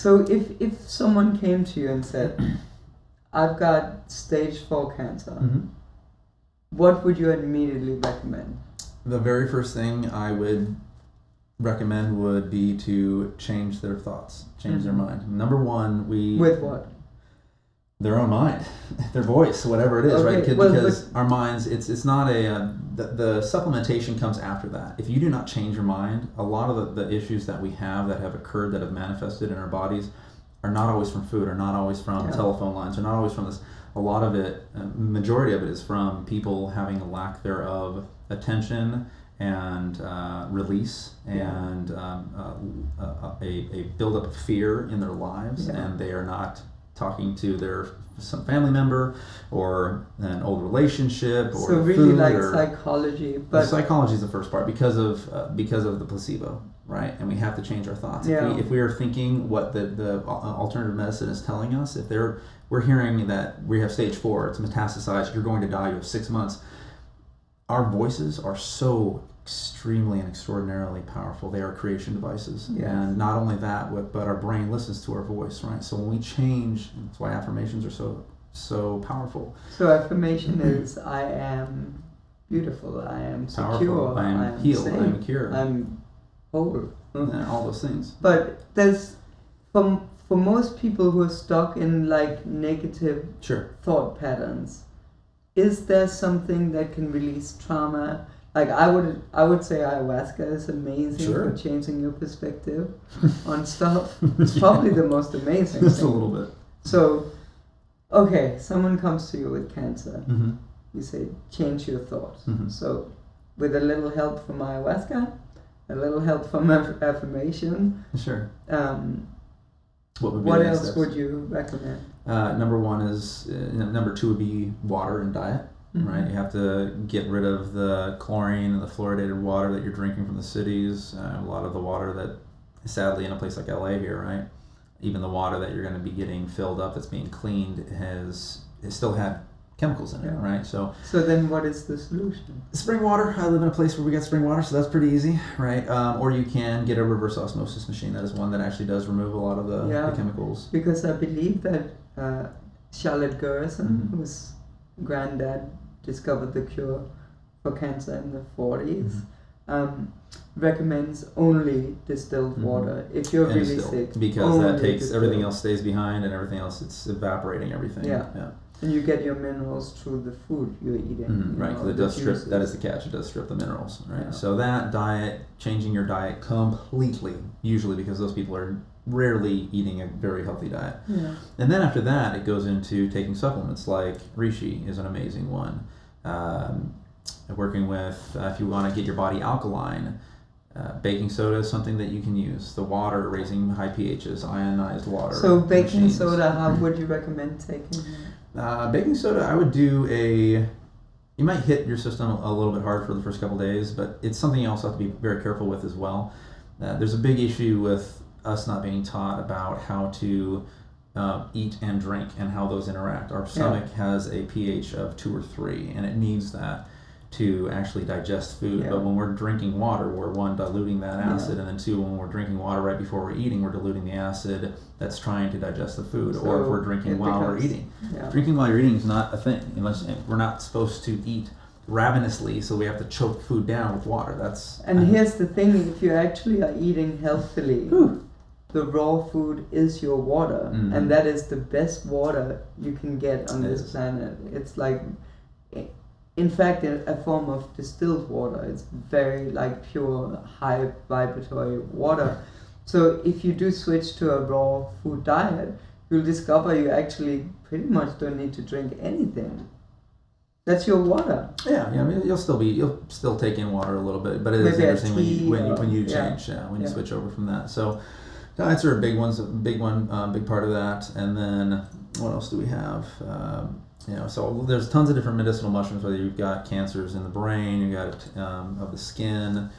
So if someone came to you and said, I've got stage 4 cancer, what would you immediately recommend? The very first thing I would recommend would be to change their thoughts, change their mind. Number one, With what? Their own mind, their voice, whatever it is, Okay, right? well, Because our minds, it's not the supplementation comes after that. If you do not change your mind, a lot of the issues that we have that have occurred, that have manifested in our bodies, are not always from food, are not always from telephone lines, are not always from this. A lot of it, majority of it, is from people having a lack thereof attention and release and a buildup of fear in their lives, and they are not talking to some family member or an old relationship or so really food like or psychology. But psychology is the first part because of the placebo, right? And we have to change our thoughts. If we are thinking what the alternative medicine is telling us, if we're hearing that we have stage 4, it's metastasized, you're going to die, you have 6 months. Our voices are so extremely and extraordinarily powerful. They are creation devices. Yes. And not only that, but our brain listens to our voice, right? So when we change, that's why affirmations are so powerful. So affirmation is, I am beautiful, I am secure, powerful. I am healed, safe, I am cured. I'm whole. And all those things. But there's, for most people who are stuck in like negative thought patterns, is there something that can release trauma? Like I would say ayahuasca is amazing for changing your perspective on stuff. It's probably the most amazing Just thing. a little bit. So, okay, someone comes to you with cancer. You say, change your thoughts. So, with a little help from ayahuasca, a little help from affirmation. Sure. What else would you recommend? Number 1 is, number 2 would be water and diet. Right, you have to get rid of the chlorine and the fluoridated water that you're drinking from the cities. A lot of the water that, sadly, in a place like LA here, right, even the water that you're going to be getting filled up that's being cleaned has still had chemicals in it, right? So then what is the solution? Spring water. I live in a place where we get spring water, so that's pretty easy, right? Or you can get a reverse osmosis machine. That is one that actually does remove a lot of the chemicals. Because I believe that Charlotte Gerson, whose granddad discovered the cure for cancer in the 40s, recommends only distilled water if you're really sick. Because that takes everything else stays behind, and everything else, it's evaporating everything. Yeah. And you get your minerals through the food you're eating. Right, because it does strip. That is the catch. It does strip the minerals, right? Yeah. So that diet, changing your diet completely, usually because those people are rarely eating a very healthy diet. Yeah. And then after that, it goes into taking supplements like reishi is an amazing one. Working with, if you want to get your body alkaline, baking soda is something that you can use. The water, raising high pHs, ionized water. So baking soda, how would you recommend taking it? Baking soda, I would do you might hit your system a little bit hard for the first couple days, but it's something you also have to be very careful with as well. There's a big issue with us not being taught about how to eat and drink and how those interact. Our stomach has a pH of 2 or 3, and it needs that to actually digest food. But when we're drinking water, we're 1, diluting that acid, and then 2, when we're drinking water right before we're eating, we're diluting the acid that's trying to digest the food. So or if we're drinking while we're eating. Drinking while you're eating is not a thing, unless we're not supposed to eat ravenously, so we have to choke food down with water. Here's the thing, if you actually are eating healthily, the raw food is your water, and that is the best water you can get on this planet. It's like, in fact, a form of distilled water. It's very like pure, high vibratory water. So if you do switch to a raw food diet, you'll discover you actually pretty much don't need to drink anything. That's your water. Yeah. I mean, you'll still take in water a little bit, but it is interesting when you change, when you switch over from that. So diets are a big part of that. And then what else do we have? So there's tons of different medicinal mushrooms, whether you've got cancers in the brain, you've got of the skin.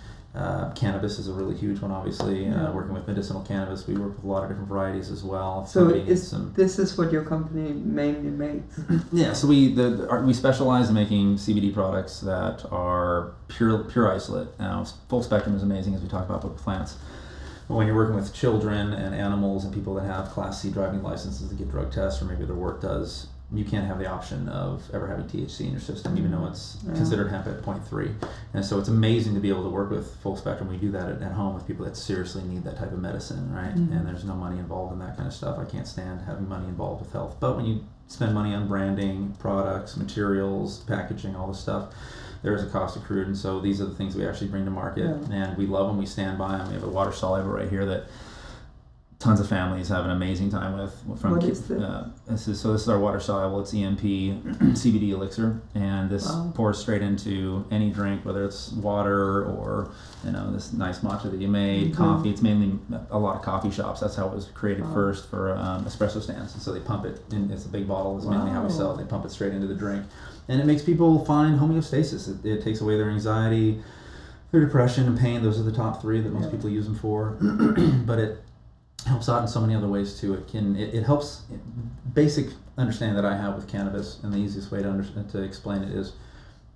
Cannabis is a really huge one, obviously. Working with medicinal cannabis, we work with a lot of different varieties as well. So this is what your company mainly makes? Yeah, so we specialize in making CBD products that are pure isolate. Now, full spectrum is amazing, as we talked about with plants. when you're working with children and animals and people that have Class C driving licenses to get drug tests, or maybe their work does, you can't have the option of ever having THC in your system, even though it's considered hemp at 0.3. And so it's amazing to be able to work with full spectrum. We do that at home with people that seriously need that type of medicine, right? And there's no money involved in that kind of stuff. I can't stand having money involved with health. But when you spend money on branding, products, materials, packaging, all this stuff, there is a cost accrued, and so these are the things we actually bring to market, and we love them. We stand by them. We have a water soluble right here that tons of families have an amazing time with. What is this? This is our water soluble. It's ENP CBD elixir, and this pours straight into any drink, whether it's water or this nice matcha that you made, coffee. It's mainly a lot of coffee shops. That's how it was created first for espresso stands, and so they pump it in. It's a big bottle. Is mainly how we sell it. They pump it straight into the drink. And it makes people find homeostasis. It takes away their anxiety, their depression, and pain. Those are the top three that most people use them for. But it helps out in so many other ways too. It helps. Basic understanding that I have with cannabis, and the easiest way to explain it is,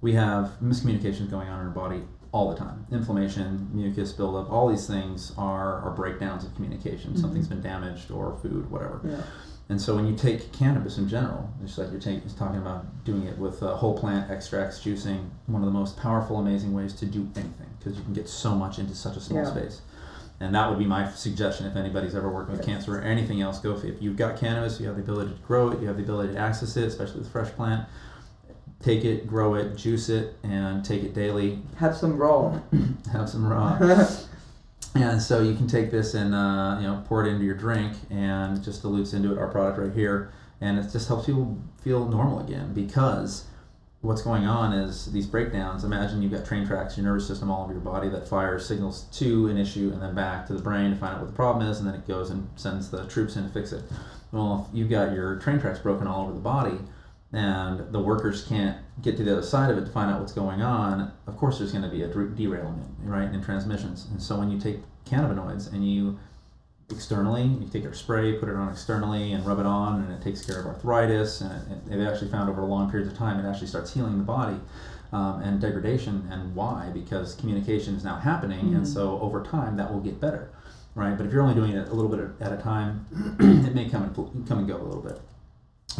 we have miscommunications going on in our body all the time. Inflammation, mucus buildup, all these things are breakdowns of communication. Something's been damaged, or food, whatever. And so when you take cannabis in general, just like you're talking about doing it with whole plant extracts, juicing, one of the most powerful, amazing ways to do anything, because you can get so much into such a small space. And that would be my suggestion if anybody's ever working with cancer or anything else. Go if you've got cannabis, you have the ability to grow it, you have the ability to access it, especially with fresh plant. Take it, grow it, juice it, and take it daily. Have some raw. Have some raw. And so you can take this and pour it into your drink, and it just dilutes into it, our product right here, and it just helps people feel normal again, because what's going on is these breakdowns. Imagine you've got train tracks, your nervous system all over your body that fires signals to an issue and then back to the brain to find out what the problem is, and then it goes and sends the troops in to fix it. Well, if you've got your train tracks broken all over the body, and the workers can't get to the other side of it to find out what's going on, of course there's going to be a derailment, right, in transmissions. And so when you take cannabinoids and you take our spray, put it on externally and rub it on, and it takes care of arthritis, and they've actually found over long periods of time it actually starts healing the body and degradation. And why? Because communication is now happening, and so over time that will get better, right? But if you're only doing it a little bit at a time, it may come and go a little bit.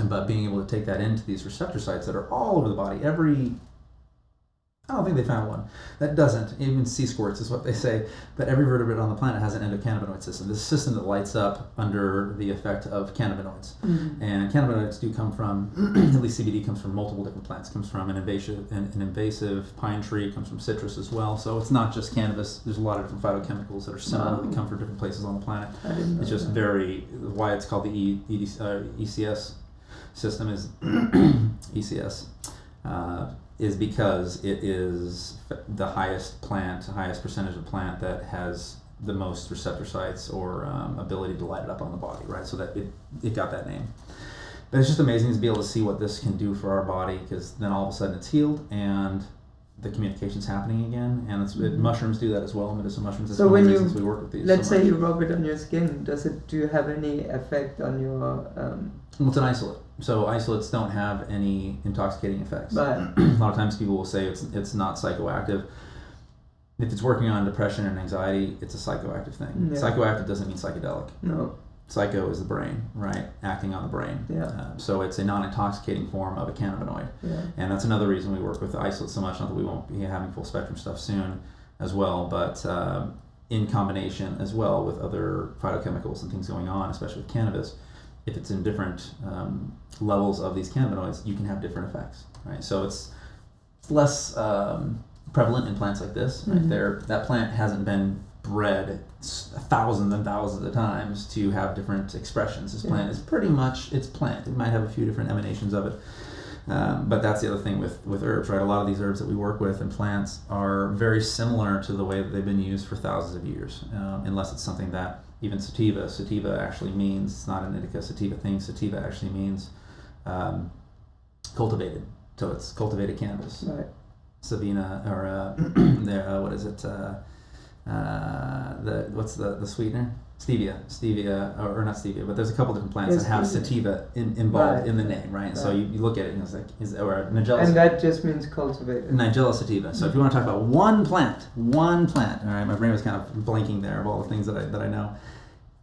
But being able to take that into these receptor sites that are all over the body, I don't think they found one that doesn't. Even sea squirts is what they say. But every vertebrate on the planet has an endocannabinoid system. This system that lights up under the effect of cannabinoids. And cannabinoids do come from, at least CBD comes from multiple different plants. It comes from an invasive pine tree. It comes from citrus as well. So it's not just cannabis. There's a lot of different phytochemicals that are similar that come from different places on the planet. It's just why it's called the ECS system is ECS. Is because it is the highest percentage of plant that has the most receptor sites or ability to light it up on the body, right? So that it got that name. But it's just amazing to be able to see what this can do for our body, because then all of a sudden it's healed and the communication's happening again. And mushrooms do that as well. Medicinal mushrooms. That's one of the reasons we work with these. Let's say you rub it on your skin. Do you have any effect on your? Well, it's an isolate. So isolates don't have any intoxicating effects. But a lot of times people will say it's not psychoactive. If it's working on depression and anxiety, it's a psychoactive thing. Psychoactive doesn't mean psychedelic. No. Psycho is the brain, right? Acting on the brain. So it's a non-intoxicating form of a cannabinoid. And that's another reason we work with isolates so much. Not that we won't be having full spectrum stuff soon as well, but in combination as well with other phytochemicals and things going on, especially with cannabis. If it's in different levels of these cannabinoids, you can have different effects, right? So it's less prevalent in plants like this. Right? That plant hasn't been bred thousands and thousands of times to have different expressions. This plant is pretty much, it's plant. It might have a few different emanations of it. But that's the other thing with herbs, right? A lot of these herbs that we work with and plants are very similar to the way that they've been used for thousands of years, unless it's something that, even sativa actually means, it's not an indica sativa thing, sativa actually means cultivated. So it's cultivated cannabis. Right. Savina, or what is it? what's the sweetener? Stevia, or not stevia, but there's a couple different plants that have sativa involved in the name, right? So you look at it and it's like, or Nigella. And that just means cultivated. Nigella sativa. So if you want to talk about one plant, all right, my brain was kind of blanking there of all the things that I know.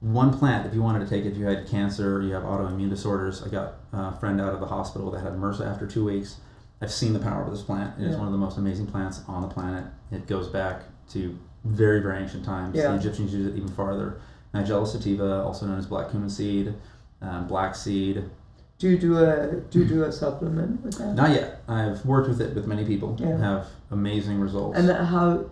One plant, if you wanted to take it, if you had cancer, or you have autoimmune disorders. I got a friend out of the hospital that had MRSA after 2 weeks. I've seen the power of this plant. It is one of the most amazing plants on the planet. It goes back to very, very ancient times. The Egyptians used it even farther. Nigella sativa, also known as black cumin seed, black seed. Do you do a supplement with that? Not yet. I've worked with it with many people. Have amazing results. And how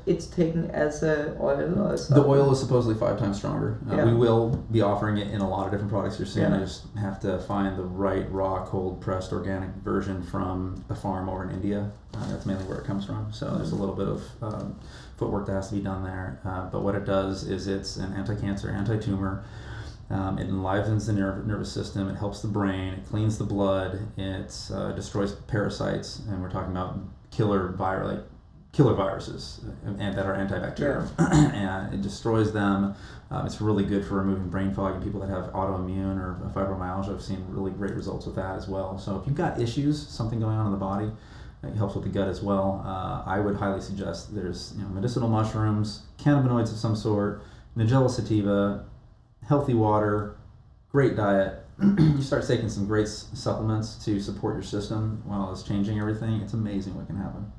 it's taken as a oil or a supplement? The oil is supposedly 5 times stronger. We will be offering it in a lot of different products here soon. I just have to find the right raw, cold pressed organic version from a farm over in India. That's mainly where it comes from. So there's a little bit of footwork that has to be done there. But what it does is it's an anti-cancer, anti-tumor. It enlivens the nervous system. It helps the brain. It cleans the blood. It destroys parasites, and we're talking about killer viruses and that are antibacterial. And it destroys them. It's really good for removing brain fog in people that have autoimmune or fibromyalgia. I've seen really great results with that as well. So if you've got issues, something going on in the body, it helps with the gut as well. I would highly suggest there's medicinal mushrooms, cannabinoids of some sort, Nigella sativa, healthy water, great diet. You start taking some great supplements to support your system while it's changing everything. It's amazing what can happen.